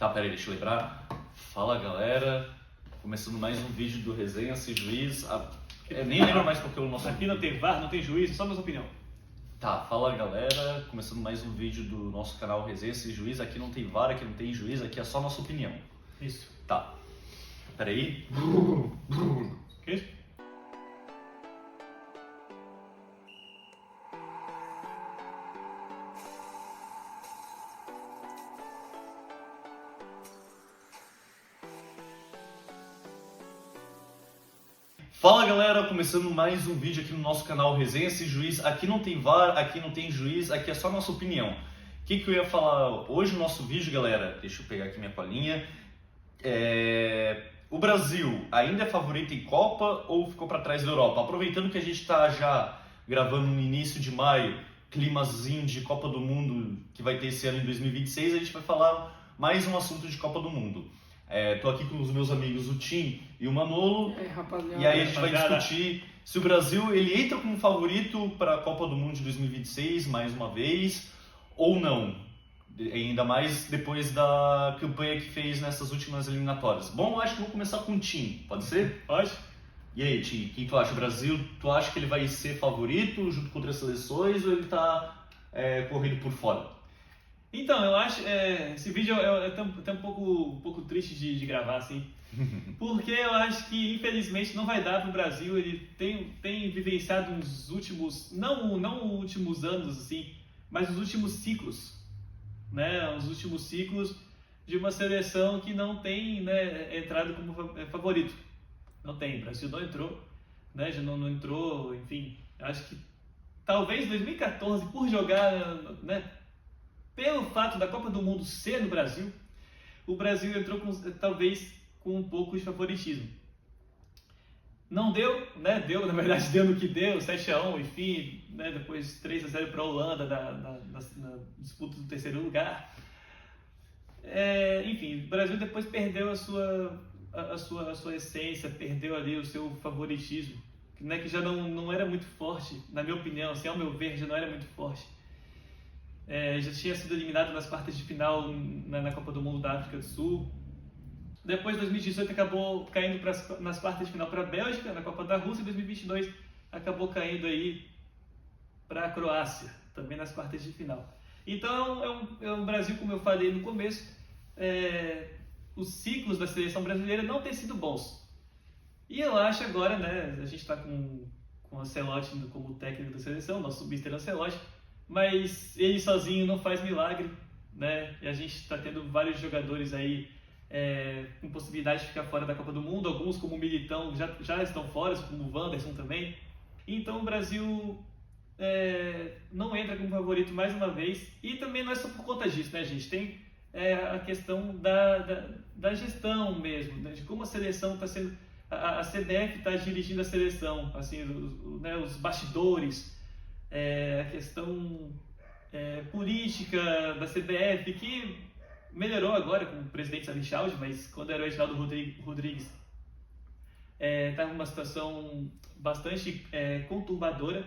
Tá, peraí, deixa eu lembrar. Fala galera, começando mais um vídeo do Resenha Sem Juiz. Eu nem lembro mais qual que é o nosso. Aqui não tem VAR, não tem juiz, só nossa opinião. Tá, fala galera, começando mais um vídeo do nosso canal Resenha Sem Juiz. Aqui não tem VAR, aqui não tem juiz, aqui é só nossa opinião. Isso. Tá, peraí. Que isso? Fala galera, começando mais um vídeo aqui no nosso canal Resenha Sem Juiz. Aqui não tem VAR, aqui não tem juiz, aqui é só nossa opinião. O que eu ia falar hoje no nosso vídeo, galera? Deixa eu pegar aqui minha colinha. O Brasil ainda é favorito em Copa ou ficou para trás da Europa? Aproveitando que a gente está já gravando no início de maio, climazinho de Copa do Mundo que vai ter esse ano em 2026, a gente vai falar mais um assunto de Copa do Mundo. Tô aqui com os meus amigos, o Tim e o Manolo, rapaziada, e aí a gente vai discutir se o Brasil ele entra como favorito para a Copa do Mundo de 2026, mais uma vez, ou não, ainda mais depois da campanha que fez nessas últimas eliminatórias. Bom, eu acho que vou começar com o Tim, pode ser? Pode? E aí, Tim, o que tu acha? O Brasil, tu acha que ele vai ser favorito junto com outras seleções ou ele está corrido por fora? Então, eu acho esse vídeo é até um pouco triste de gravar, assim, porque eu acho que, infelizmente, não vai dar para o Brasil. Ele tem vivenciado uns últimos, não últimos anos, assim, mas os últimos ciclos, né? Os últimos ciclos de uma seleção que não tem, né, entrado como favorito. Não tem, o Brasil não entrou, né? Já não entrou, enfim, acho que talvez 2014, por jogar, né? Pelo fato da Copa do Mundo ser no Brasil, o Brasil entrou talvez com um pouco de favoritismo. Não deu, né? Na verdade deu no que deu, 7-1, enfim, né? Depois 3-0 para a Holanda na disputa do terceiro lugar. Enfim, o Brasil depois perdeu a sua essência, perdeu ali o seu favoritismo, né? Que já não era muito forte, na minha opinião, assim, ao meu ver, já não era muito forte. Já tinha sido eliminado nas quartas de final na Copa do Mundo da África do Sul. Depois, em 2018, acabou caindo nas quartas de final para a Bélgica, na Copa da Rússia. Em 2022, acabou caindo aí para a Croácia, também nas quartas de final. Então, é um Brasil, como eu falei no começo, os ciclos da seleção brasileira não têm sido bons. E eu acho agora, né, a gente está com o Ancelotti como técnico da seleção, nosso Mr. Ancelotti, mas ele sozinho não faz milagre, né? E a gente está tendo vários jogadores aí com possibilidade de ficar fora da Copa do Mundo, alguns como o Militão já estão fora, como o Wanderson também. Então o Brasil não entra como favorito mais uma vez, e também não é só por conta disso, né, gente? Tem a questão da gestão mesmo, né? De como a seleção está sendo, a CBF está dirigindo a seleção, assim, os bastidores, a questão política da CBF, que melhorou agora com o presidente Salles, mas quando era o Reginaldo Rodrigues estava numa situação bastante conturbadora.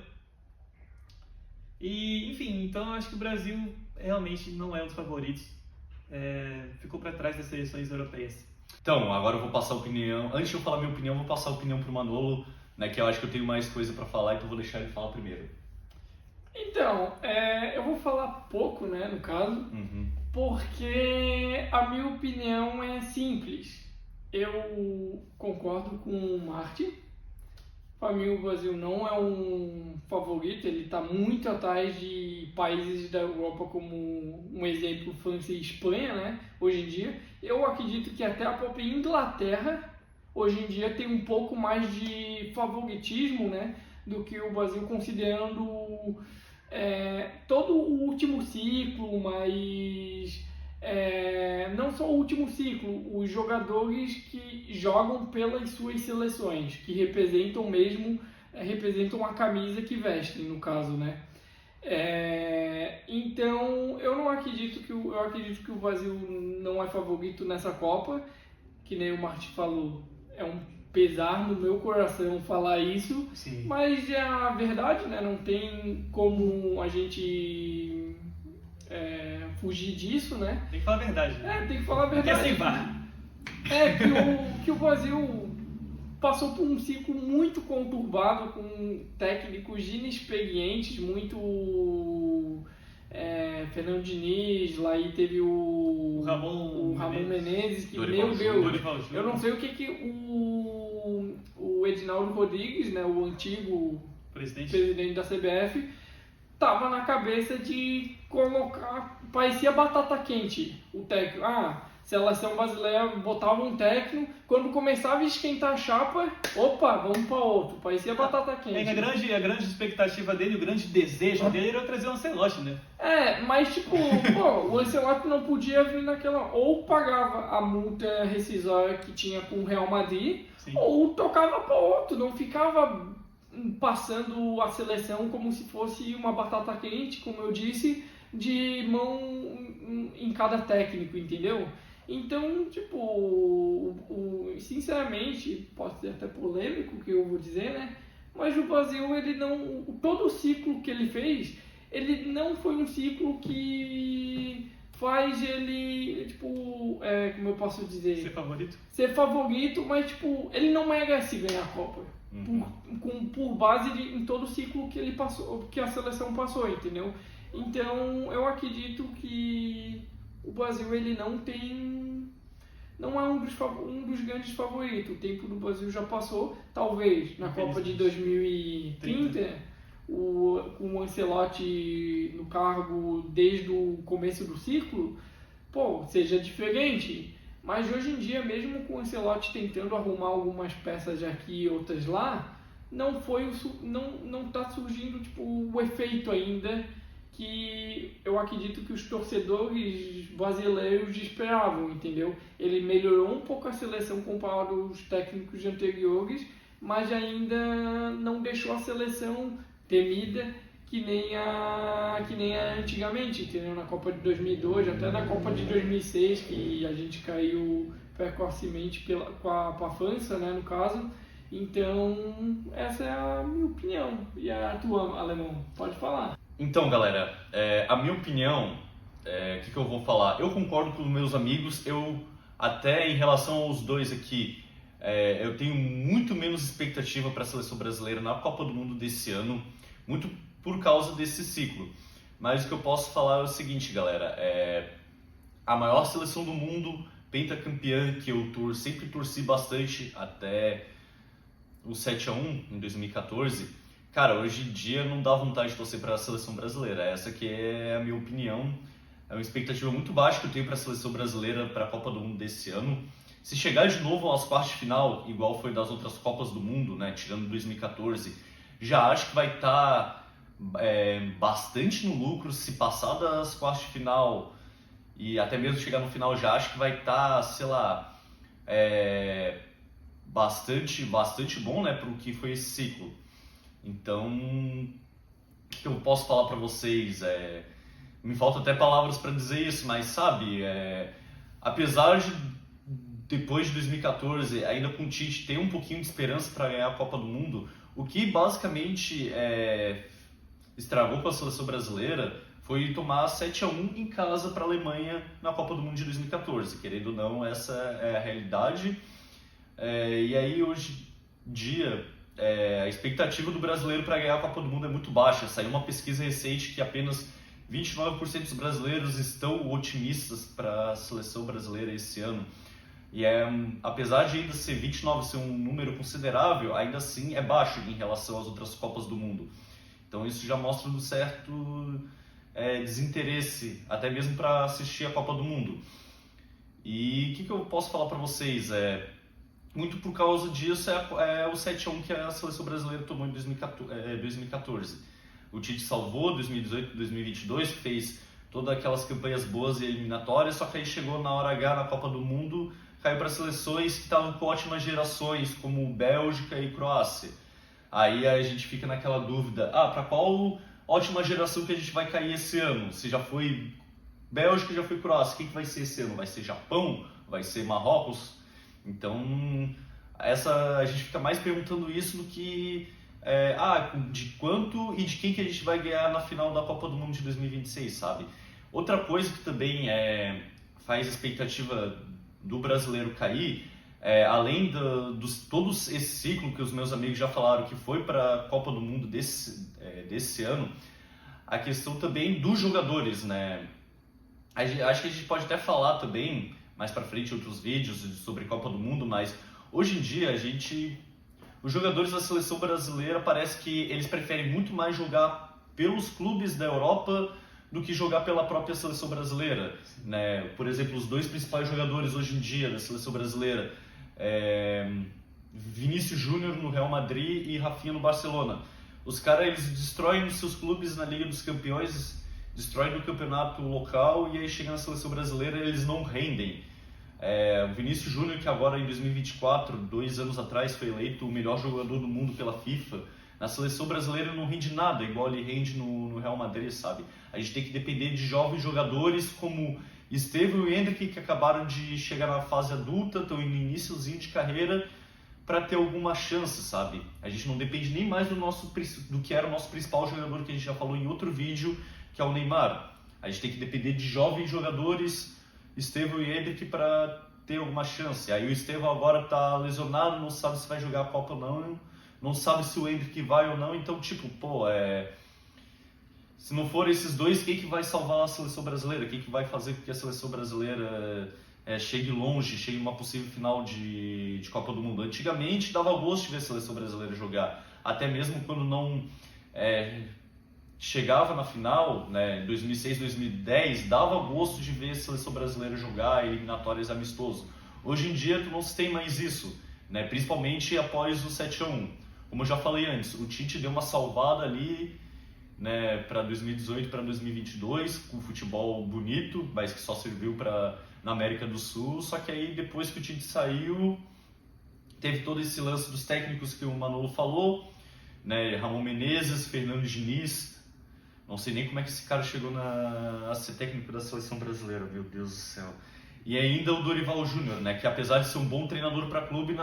E, enfim, então eu acho que o Brasil realmente não é um dos favoritos, ficou para trás das seleções europeias. Então, agora eu vou passar a opinião. Antes de eu falar minha opinião, eu vou passar a opinião pro Manolo, né, que eu acho que eu tenho mais coisa para falar, então eu vou deixar ele falar primeiro. Então, eu vou falar pouco, né, no caso, porque a minha opinião é simples. Eu concordo com o Martin. Para mim, o Brasil não é um favorito, ele está muito atrás de países da Europa, como um exemplo, França e Espanha, né, hoje em dia. Eu acredito que até a própria Inglaterra, hoje em dia, tem um pouco mais de favoritismo, né, do que o Brasil, considerando todo o último ciclo, mas não só o último ciclo, os jogadores que jogam pelas suas seleções, que representam mesmo, representam a camisa que vestem, no caso, né? Então, eu acredito que o Brasil não é favorito nessa Copa, que nem o Martin falou, é um pesar no meu coração falar isso. Sim. Mas é a verdade, né? Não tem como a gente fugir disso, né? Tem que falar a verdade. Né? Tem que falar a Porque verdade. assim vai. Que o Brasil passou por um ciclo muito conturbado, com técnicos inexperientes, muito... Fernando Diniz, lá aí teve o Ramon Menezes, que, meu Deus, eu não sei o que o Edinaldo Rodrigues, né, o antigo presidente da CBF, tava na cabeça de colocar, parecia batata quente, o técnico. Seleção brasileira botava um técnico, quando começava a esquentar a chapa, opa, vamos para outro, parecia batata quente. A grande expectativa dele, o grande desejo dele era trazer o Ancelotti, né? Mas tipo, o Ancelotti não podia vir naquela, ou pagava a multa rescisória que tinha com o Real Madrid, sim, ou tocava para outro, não ficava passando a seleção como se fosse uma batata quente, como eu disse, de mão em cada técnico, entendeu? Então, tipo, sinceramente, pode ser até polêmico o que eu vou dizer, né? Mas o Brasil, ele não... Todo o ciclo que ele fez, ele não foi um ciclo que faz ele, tipo, como eu posso dizer? Ser favorito, mas, tipo, ele não merece ganhar a Copa. Por base em todo o ciclo que ele passou, que a seleção passou, entendeu? Então, eu acredito que o Brasil, ele não é um dos grandes favoritos. O tempo do Brasil já passou. Talvez na Copa de 2030, com o Ancelotti no cargo desde o começo do ciclo, seja diferente. Mas hoje em dia, mesmo com o Ancelotti tentando arrumar algumas peças aqui e outras lá, não está surgindo tipo, o efeito ainda que eu acredito que os torcedores brasileiros esperavam, entendeu? Ele melhorou um pouco a seleção comparado aos técnicos anteriores, mas ainda não deixou a seleção temida que nem a antigamente, entendeu? Na Copa de 2002, até na Copa de 2006, que a gente caiu precocemente com a França, né, no caso. Então, essa é a minha opinião. E a tua, Alemão? Pode falar. Então, galera, a minha opinião, o que eu vou falar? Eu concordo com os meus amigos, até em relação aos dois aqui, eu tenho muito menos expectativa para a seleção brasileira na Copa do Mundo desse ano, muito por causa desse ciclo. Mas o que eu posso falar é o seguinte, galera, a maior seleção do mundo, pentacampeã, que eu sempre torci bastante até o 7-1 em 2014, cara, hoje em dia não dá vontade de torcer para a seleção brasileira. Essa que é a minha opinião. É uma expectativa muito baixa que eu tenho para a seleção brasileira para a Copa do Mundo desse ano. Se chegar de novo às quartas de final, igual foi das outras Copas do Mundo, né, tirando 2014, já acho que vai estar bastante no lucro. Se passar das quartas de final e até mesmo chegar no final, já acho que vai estar, sei lá, bastante bom, né, para o que foi esse ciclo. Então, o que eu posso falar para vocês? Me faltam até palavras para dizer isso, mas sabe, apesar de depois de 2014, ainda com o Tite ter um pouquinho de esperança para ganhar a Copa do Mundo, o que basicamente estragou com a seleção brasileira foi tomar 7-1 em casa para a Alemanha na Copa do Mundo de 2014. Querendo ou não, essa é a realidade. E aí, hoje em dia, a expectativa do brasileiro para ganhar a Copa do Mundo é muito baixa. Saiu uma pesquisa recente que apenas 29% dos brasileiros estão otimistas para a seleção brasileira esse ano. E apesar de ainda ser 29 ser um número considerável, ainda assim é baixo em relação às outras Copas do Mundo. Então isso já mostra um certo desinteresse, até mesmo para assistir a Copa do Mundo. E o que eu posso falar para vocês? Muito por causa disso é o 7-1 que a seleção brasileira tomou em 2014. O Tite salvou 2018, 2022, fez todas aquelas campanhas boas e eliminatórias, só que aí chegou na hora H na Copa do Mundo, caiu para seleções que estavam com ótimas gerações, como Bélgica e Croácia. Aí a gente fica naquela dúvida, para qual ótima geração que a gente vai cair esse ano? Se já foi Bélgica, já foi Croácia, quem que vai ser esse ano? Vai ser Japão? Vai ser Marrocos? Então, a gente fica mais perguntando isso do que de quanto e de quem que a gente vai ganhar na final da Copa do Mundo de 2026, sabe? Outra coisa que também faz a expectativa do brasileiro cair, além todo esse ciclo que os meus amigos já falaram que foi para a Copa do Mundo desse ano, a questão também dos jogadores, né? Acho que a gente pode até falar também mais para frente em outros vídeos sobre Copa do Mundo, mas hoje em dia os jogadores da seleção brasileira parece que eles preferem muito mais jogar pelos clubes da Europa do que jogar pela própria seleção brasileira, né? Por exemplo, os dois principais jogadores hoje em dia da seleção brasileira, Vinícius Júnior no Real Madrid e Rafinha no Barcelona. Os caras, eles destroem os seus clubes na Liga dos Campeões, destroem no campeonato local e aí chega na seleção brasileira e eles não rendem. O Vinícius Júnior, que agora em 2024, 2 anos atrás, foi eleito o melhor jogador do mundo pela FIFA, na seleção brasileira não rende nada, igual ele rende no Real Madrid, sabe? A gente tem que depender de jovens jogadores como Estevão e Endrick, que acabaram de chegar na fase adulta, estão no iníciozinho de carreira, para ter alguma chance, sabe? A gente não depende nem mais do que era o nosso principal jogador, que a gente já falou em outro vídeo, que é o Neymar. A gente tem que depender de jovens jogadores, Estevão e Endrick, para ter alguma chance. Aí o Estevão agora está lesionado, não sabe se vai jogar a Copa ou não sabe se o Endrick vai ou não, então se não for esses dois, quem que vai salvar a seleção brasileira? Quem que vai fazer com que a seleção brasileira chegue longe, chegue numa possível final de Copa do Mundo? Antigamente dava gosto de ver a seleção brasileira jogar, até mesmo quando não chegava na final, né, em 2006, 2010, dava gosto de ver a seleção brasileira jogar eliminatórias amistoso. Hoje em dia tu não se tem mais isso, né, principalmente após o 7-1. Como eu já falei antes, o Tite deu uma salvada ali, né, para 2018, para 2022, com futebol bonito, mas que só serviu na América do Sul. Só que aí depois que o Tite saiu, teve todo esse lance dos técnicos que o Manolo falou, né, Ramon Menezes, Fernando Diniz. Não sei nem como é que esse cara chegou a ser técnico da seleção brasileira, meu Deus do céu. E ainda o Dorival Júnior, né, que apesar de ser um bom treinador para clube,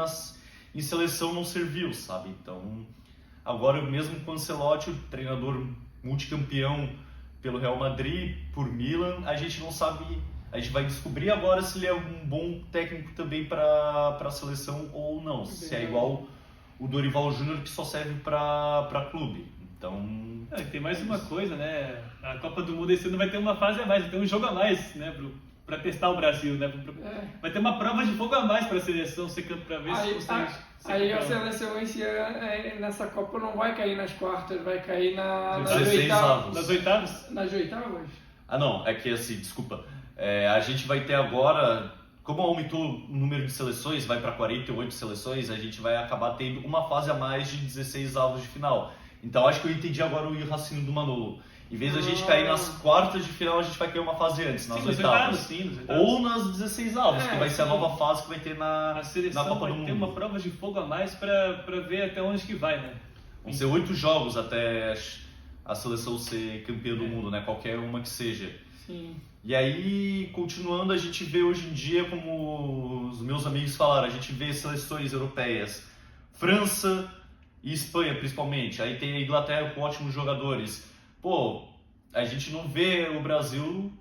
em seleção não serviu, sabe? Então, agora mesmo com o Ancelotti, o treinador multicampeão pelo Real Madrid, por Milan, a gente não sabe, a gente vai descobrir agora se ele é um bom técnico também para a seleção ou não, se é igual o Dorival Júnior, que só serve para clube. Então, tem mais uma coisa, né? A Copa do Mundo esse ano vai ter uma fase a mais, vai ter um jogo a mais, né, para testar o Brasil, né? Vai ter uma prova de fogo a mais para a seleção, para ver se consegue. Aí a seleção nessa Copa não vai cair nas quartas, vai cair nas oitavas. Nas oitavas? Nas oitavas? Ah, não, é que assim, desculpa. A gente vai ter agora, como aumentou o número de seleções, vai para 48 seleções, a gente vai acabar tendo uma fase a mais de 16 avos de final. Então acho que eu entendi agora o raciocínio do Manolo. Em vez da gente cair nas quartas de final, a gente vai cair uma fase antes, nas oitavas. Sim, ou nas 16 avos, que vai ser a nova fase que vai ter na Copa do Mundo. Ter uma prova de fogo a mais para ver até onde que vai, né? Vão ser 8 jogos até a seleção ser campeã do mundo, né? Qualquer uma que seja. Sim. E aí, continuando, a gente vê hoje em dia, como os meus amigos falaram, a gente vê seleções europeias, França e Espanha principalmente. Aí tem a Inglaterra com ótimos jogadores. A gente não vê o Brasil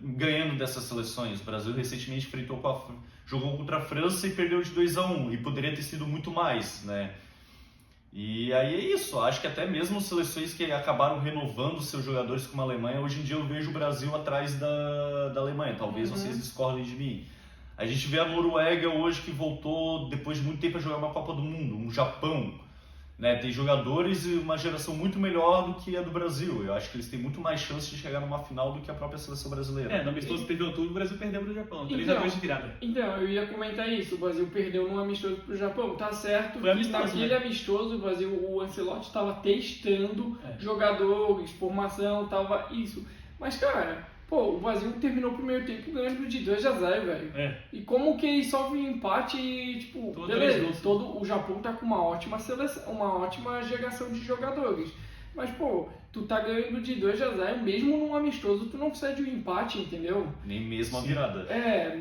ganhando dessas seleções. O Brasil recentemente jogou contra a França e perdeu de 2-1, e poderia ter sido muito mais, né? E aí é isso, acho que até mesmo seleções que acabaram renovando seus jogadores como a Alemanha, hoje em dia eu vejo o Brasil atrás da Alemanha, talvez vocês discordem de mim. A gente vê a Noruega hoje, que voltou depois de muito tempo a jogar uma Copa do Mundo, um Japão, né? Tem jogadores e uma geração muito melhor do que a do Brasil. Eu acho que eles têm muito mais chance de chegar numa final do que a própria seleção brasileira. No amistoso teve outubro, o Brasil perdeu pro Japão, 3-2 de virada. Então, eu ia comentar isso, o Brasil perdeu num amistoso pro Japão, tá certo. Foi amistoso, naquele amistoso, o Ancelotti estava testando jogadores, formação, tava isso. Mas, cara, o Brasil terminou o primeiro tempo ganhando de 2-0, velho. E como que só um empate e, beleza, o Japão tá com uma ótima seleção, uma ótima geração de jogadores. Mas, tu tá ganhando de 2-0, mesmo num amistoso, tu não precisa de um empate, entendeu? Nem mesmo a virada.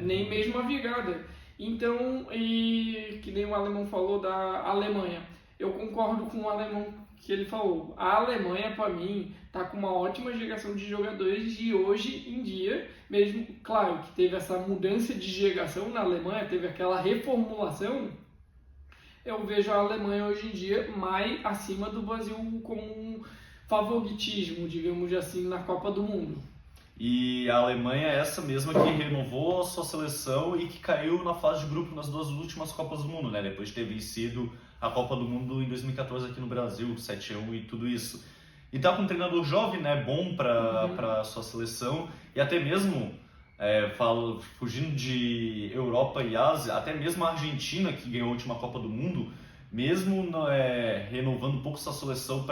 Nem mesmo a virada. Então, e que nem o alemão falou da Alemanha, eu concordo com o alemão que ele falou. A Alemanha, para mim, tá com uma ótima geração de jogadores de hoje em dia, mesmo, claro, que teve essa mudança de geração na Alemanha, teve aquela reformulação. Eu vejo a Alemanha hoje em dia mais acima do Brasil como um favoritismo, digamos assim, na Copa do Mundo. E a Alemanha é essa mesma que renovou a sua seleção e que caiu na fase de grupo nas 2 últimas Copas do Mundo, né? Depois de ter vencido a Copa do Mundo em 2014 aqui no Brasil, 7-1 e tudo isso. E tá com um treinador jovem, né? Bom para a sua seleção. E até mesmo, fugindo de Europa e Ásia, até mesmo a Argentina, que ganhou a última Copa do Mundo, mesmo renovando um pouco sua seleção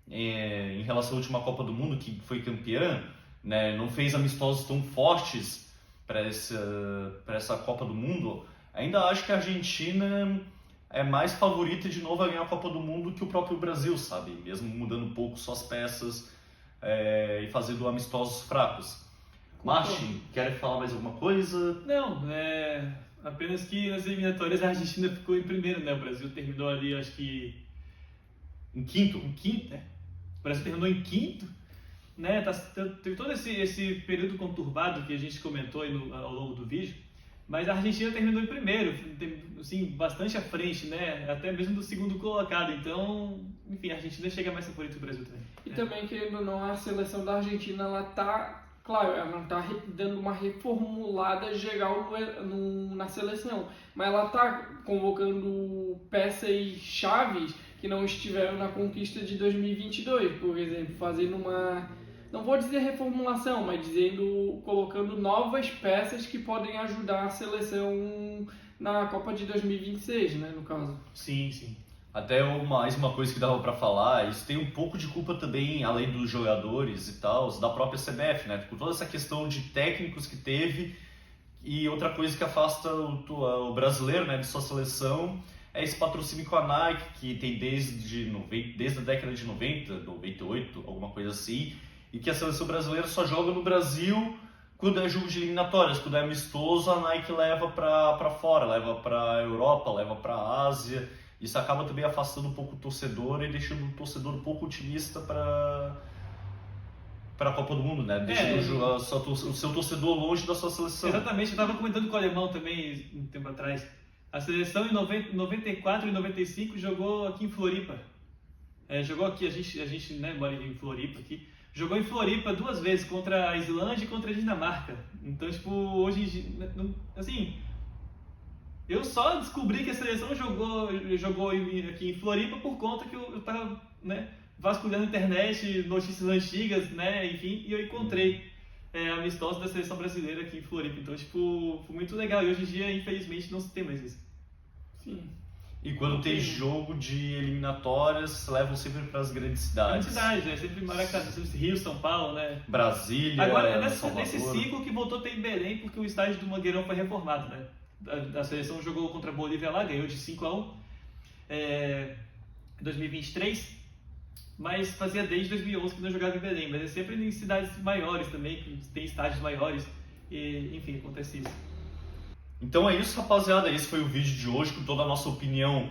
em relação à última Copa do Mundo, que foi campeã, né, não fez amistosos tão fortes para essa Copa do Mundo, ainda acho que a Argentina é mais favorita de novo a ganhar a Copa do Mundo que o próprio Brasil, sabe? Mesmo mudando um pouco suas peças e fazendo amistosos fracos. Martin, quer falar mais alguma coisa? Não, apenas que nas eliminatórias a Argentina ficou em primeiro, né? O Brasil terminou ali, acho que... Em quinto, né? O Brasil terminou em quinto, né? Teve todo esse período conturbado que a gente comentou aí ao longo do vídeo, mas a Argentina terminou em primeiro, assim, bastante à frente, né? Até mesmo do segundo colocado. Então, enfim, a Argentina chega mais favorita que o Brasil também. E também, querendo ou não, a seleção da Argentina, ela tá... Claro, ela não está dando uma reformulada geral na seleção, mas ela está convocando peças chaves que não estiveram na conquista de 2022, por exemplo, fazendo uma, não vou dizer reformulação, mas colocando novas peças que podem ajudar a seleção na Copa de 2026, né, no caso. Sim, sim. Até mais uma coisa que dava para falar, isso tem um pouco de culpa também, além dos jogadores e tal, da própria CBF, né? Com toda essa questão de técnicos que teve, e outra coisa que afasta o brasileiro, né, de sua seleção é esse patrocínio com a Nike, que tem desde a década de 90, 98, alguma coisa assim, e que a seleção brasileira só joga no Brasil quando é jogo de eliminatórias, quando é amistoso, a Nike leva para fora, leva para Europa, leva para Ásia. Isso acaba também afastando um pouco o torcedor e deixando o torcedor um pouco otimista para a Copa do Mundo, né? Deixando o seu torcedor longe da sua seleção. Exatamente, eu estava comentando com o alemão também um tempo atrás. A seleção em 94 e 95 jogou aqui em Floripa. Jogou aqui, a gente né, mora em Floripa aqui. Jogou em Floripa 2 vezes, contra a Islândia e contra a Dinamarca. Então, tipo, hoje, assim... Eu só descobri que a seleção jogou aqui em Floripa por conta que eu estava, né, vasculhando a internet, notícias antigas, né, enfim, e eu encontrei amistosos da seleção brasileira aqui em Floripa. Então, tipo, foi muito legal. E hoje em dia, infelizmente, não se tem mais isso. Sim. E quando tem jogo de eliminatórias, levam sempre para as grandes cidades. Grandes cidades, né? Sempre Maracanã, Rio, São Paulo, né? Brasília, agora, é nesse ciclo que voltou a ter em Belém, porque o estádio do Mangueirão foi reformado, né? A seleção jogou contra a Bolívia lá, ganhou de 5-1 em 2023, mas fazia desde 2011 que não jogava em Belém, mas é sempre em cidades maiores também, que tem estádios maiores, e enfim, acontece isso. Então é isso, rapaziada, esse foi o vídeo de hoje com toda a nossa opinião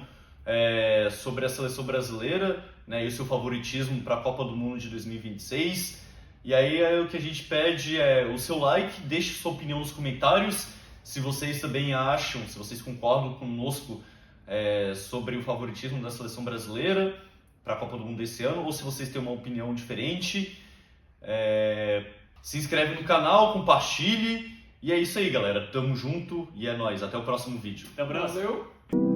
sobre a seleção brasileira, né, e o seu favoritismo para a Copa do Mundo de 2026. E aí o que a gente pede é o seu like, deixe sua opinião nos comentários. Se vocês também acham, se vocês concordam conosco sobre o favoritismo da seleção brasileira para a Copa do Mundo desse ano, ou se vocês têm uma opinião diferente, se inscreve no canal, compartilhe, e é isso aí, galera. Tamo junto e é nóis. Até o próximo vídeo. Até o próximo. Valeu!